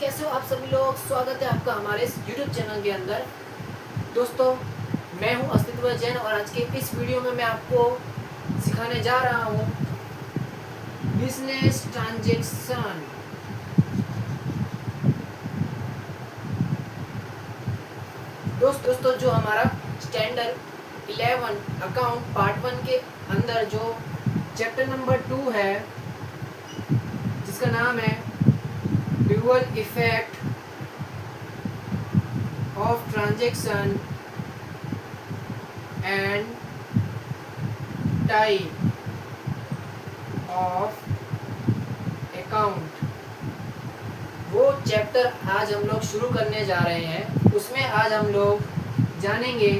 कैसे हो आप सभी लोग। स्वागत है आपका हमारे इस YouTube चैनल के अंदर। दोस्तों, मैं हूं अस्तित्व जैन और आज के इस वीडियो में मैं आपको सिखाने जा रहा हूं बिजनेस ट्रांजैक्शन। दोस्तों, जो हमारा स्टैंडर्ड 11 अकाउंट पार्ट 1 के अंदर जो चैप्टर नंबर 2 है, जिसका नाम है dual effect of transaction and type of account, वो चैप्टर आज हम लोग शुरू करने जा रहे हैं। उसमें आज हम लोग जानेंगे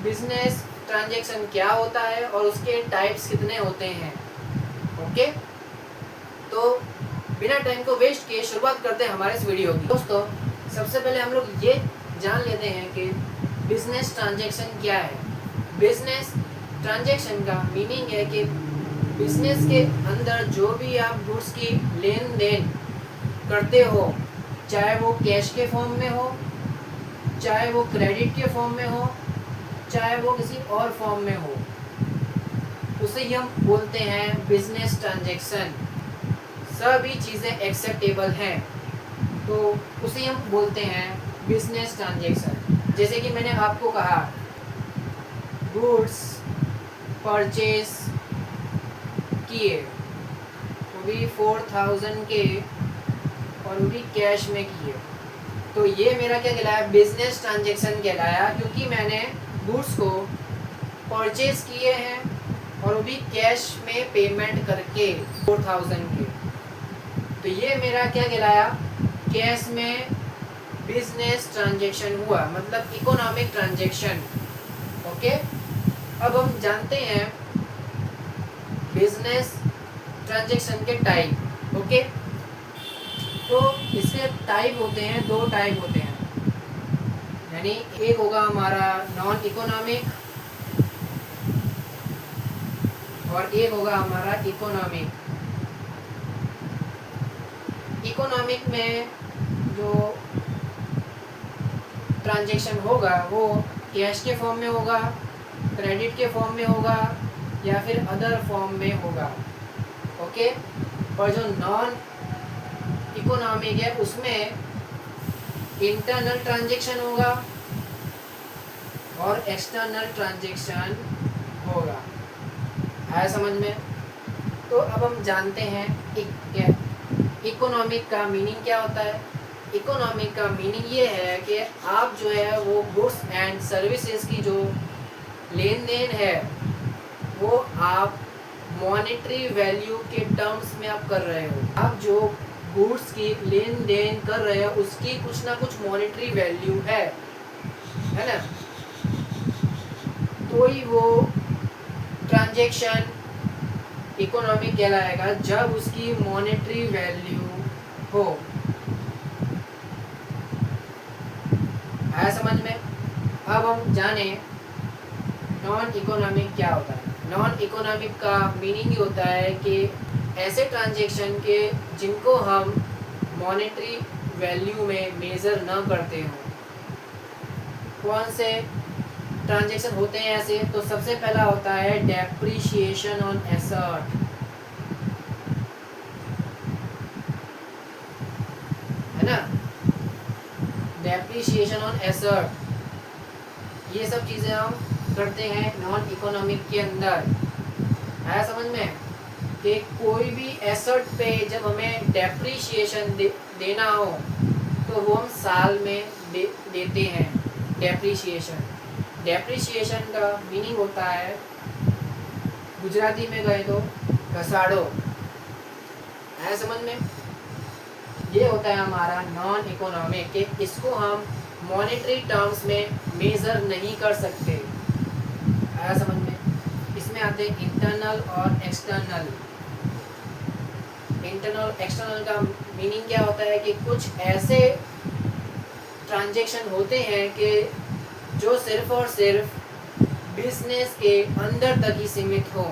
बिजनेस ट्रांजैक्शन क्या होता है और उसके टाइप्स कितने होते हैं। ओके, तो बिना टाइम को वेस्ट किए शुरुआत करते हैं हमारे इस वीडियो की। दोस्तों, सबसे पहले हम लोग ये जान लेते हैं कि बिजनेस ट्रांजैक्शन क्या है। बिजनेस ट्रांजैक्शन का मीनिंग है कि बिजनेस के अंदर जो भी आप गुड्स की लेन देन करते हो, चाहे वो कैश के फॉर्म में हो, चाहे वो क्रेडिट के फॉर्म में हो, चाहे वो किसी और फॉर्म में हो, उसे ही हम बोलते हैं बिजनेस ट्रांजैक्शन। सभी चीज़ें एक्सेप्टेबल हैं तो उसे हम बोलते हैं बिजनेस ट्रांजैक्शन। जैसे कि मैंने आपको कहा, गुड्स परचेज किए, वो भी 4000 के, और वो भी कैश में किए, तो ये मेरा क्या कहलाया? बिजनेस ट्रांजैक्शन कहलाया, क्योंकि मैंने गुड्स को परचेज किए हैं और वो भी कैश में पेमेंट करके 4000 के, तो ये मेरा क्या कहलाया? कैश में बिजनेस ट्रांजैक्शन हुआ, मतलब इकोनॉमिक ट्रांजैक्शन। ओके, अब हम जानते हैं बिजनेस ट्रांजैक्शन के टाइप। ओके, तो इसके टाइप होते हैं, 2 टाइप होते हैं, यानी एक होगा हमारा नॉन इकोनॉमिक और एक होगा हमारा इकोनॉमिक। इकोनॉमिक में जो ट्रांजैक्शन होगा वो कैश के फॉर्म में होगा, क्रेडिट के फॉर्म में होगा, या फिर अदर फॉर्म में होगा। ओके, और जो नॉन इकोनॉमिक है उसमें इंटरनल ट्रांजैक्शन होगा और एक्सटर्नल ट्रांजैक्शन होगा। आया समझ में? तो अब हम जानते हैं इकोनॉमिक का मीनिंग क्या होता है। इकोनॉमिक का मीनिंग ये है कि आप जो है वो गुड्स एंड सर्विसेज की जो लेन देन है वो आप मॉनेटरी वैल्यू के टर्म्स में आप कर रहे हो। आप जो गुड्स की लेन देन कर रहे हो उसकी कुछ ना कुछ मॉनेटरी वैल्यू है ना, तो ही वो ट्रांजैक्शन इकोनॉमिक कहलाएगा जब उसकी मॉनेटरी वैल्यू हो। आया समझ में? अब हम जाने नॉन इकोनॉमिक क्या होता है। नॉन इकोनॉमिक का मीनिंग ये होता है कि ऐसे ट्रांजैक्शन के जिनको हम मॉनेटरी वैल्यू में मेज़र न करते हों। कौन से ट्रांजैक्शन होते हैं ऐसे? तो सबसे पहला होता है डेप्रिसिएशन ऑन एसेट, है ना, डेप्रिसिएशन ऑन एसेट। ये सब चीज़ें हम करते हैं नॉन इकोनॉमिक के अंदर। आया समझ में? कि कोई भी एसेट पे जब हमें डेप्रिसिएशन देना हो तो वो हम साल में देते हैं डेप्रिसिएशन। डेप्रिसिएशन का मीनिंग होता है, गुजराती में गए तो घसाड़ो। आया समझ में? ये होता है हमारा नॉन इकोनॉमिक, कि इसको हम मॉनेटरी टर्म्स में मेज़र नहीं कर सकते। आया समझ में? इसमें आते हैं इंटरनल और एक्सटर्नल। इंटरनल एक्सटर्नल का मीनिंग क्या होता है कि कुछ ऐसे ट्रांजैक्शन होते हैं कि जो सिर्फ और सिर्फ बिजनेस के अंदर तक ही सीमित हो,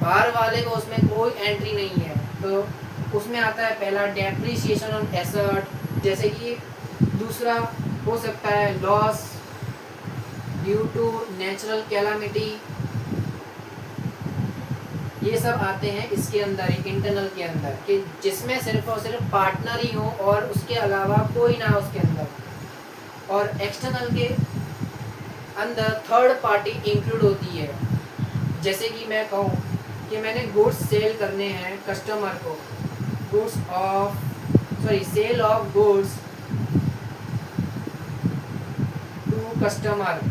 बाहर वाले को उसमें कोई एंट्री नहीं है। तो उसमें आता है पहला डेप्रिसिएशन ऑन एसेट, जैसे कि दूसरा हो सकता है loss due to natural calamity. ये सब आते हैं इसके अंदर ही, इंटरनल के अंदर, कि जिसमें सिर्फ और सिर्फ पार्टनर ही हो और उसके अलावा कोई ना हो उसके अंदर। और एक्सटर्नल के अंदर थर्ड पार्टी इंक्लूड होती है, जैसे कि मैं कहूँ कि मैंने गुड्स सेल करने हैं कस्टमर को, sale of goods to customer,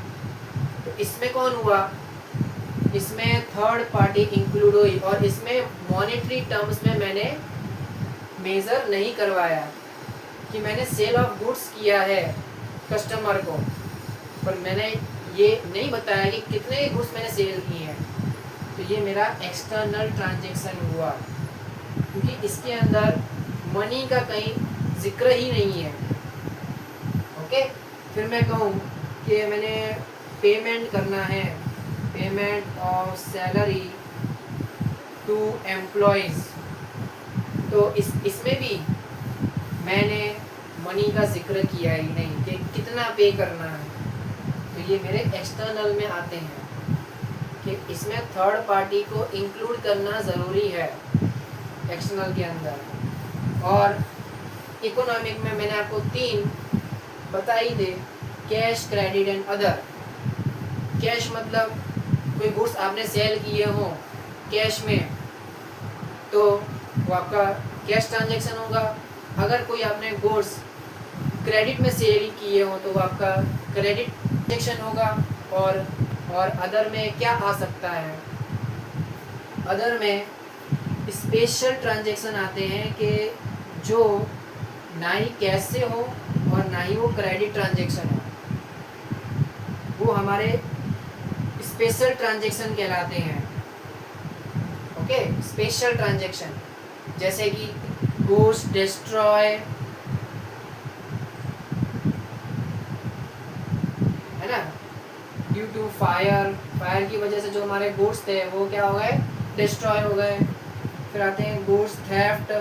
तो इसमें कौन हुआ, इसमें थर्ड पार्टी इंक्लूड हुई। और इसमें मॉनेटरी टर्म्स में मैंने मेजर नहीं करवाया कि मैंने सेल ऑफ गुड्स किया है कस्टमर को, पर मैंने ये नहीं बताया कि कितने गुड्स मैंने सेल किए हैं। तो ये मेरा एक्सटर्नल ट्रांजैक्शन हुआ, क्योंकि इसके अंदर मनी का कहीं जिक्र ही नहीं है। ओके, फिर मैं कहूँ कि मैंने पेमेंट करना है, payment of salary to employees, तो इसमें भी मैंने मनी का जिक्र किया ही नहीं कि कितना पे करना है। तो ये मेरे एक्सटर्नल में आते हैं कि इसमें थर्ड पार्टी को इंक्लूड करना ज़रूरी है एक्सटर्नल के अंदर। और इकोनॉमिक में मैंने आपको 3 बता ही दे, cash, credit and other. Cash मतलब कोई गुड्स आपने सेल किए हो कैश में, तो वो आपका कैश ट्रांजैक्शन होगा। अगर कोई आपने गुड्स क्रेडिट में सेल किए हो तो वो आपका क्रेडिट ट्रांजैक्शन होगा। और अदर में क्या आ सकता है, अदर में स्पेशल ट्रांजैक्शन आते हैं कि जो ना ही कैश से हो और ना ही वो क्रेडिट ट्रांजैक्शन हो, वो हमारे स्पेशल ट्रांजैक्शन कहलाते हैं। ओके, स्पेशल ट्रांजैक्शन जैसे कि गुड्स डिस्ट्रॉय, है ना, ड्यू टू फायर की वजह से जो हमारे गुड्स थे वो क्या हो गए, डिस्ट्रॉय हो गए। फिर आते हैं गुड्स थेफ्ट,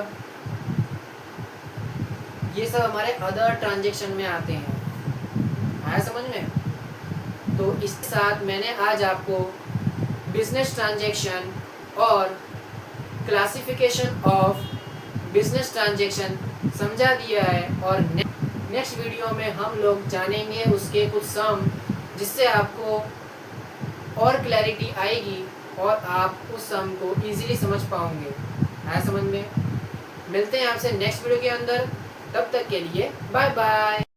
ये सब हमारे अदर ट्रांजैक्शन में आते हैं। आया समझ में? तो इसके साथ मैंने आज आपको बिजनेस ट्रांजैक्शन और क्लासिफिकेशन ऑफ बिजनेस ट्रांजैक्शन समझा दिया है। और नेक्स्ट वीडियो में हम लोग जानेंगे उसके कुछ सम, जिससे आपको और क्लैरिटी आएगी और आप उस सम को इजीली समझ पाओगे। आया समझ में? मिलते हैं आपसे नेक्स्ट वीडियो के अंदर, तब तक के लिए बाय बाय।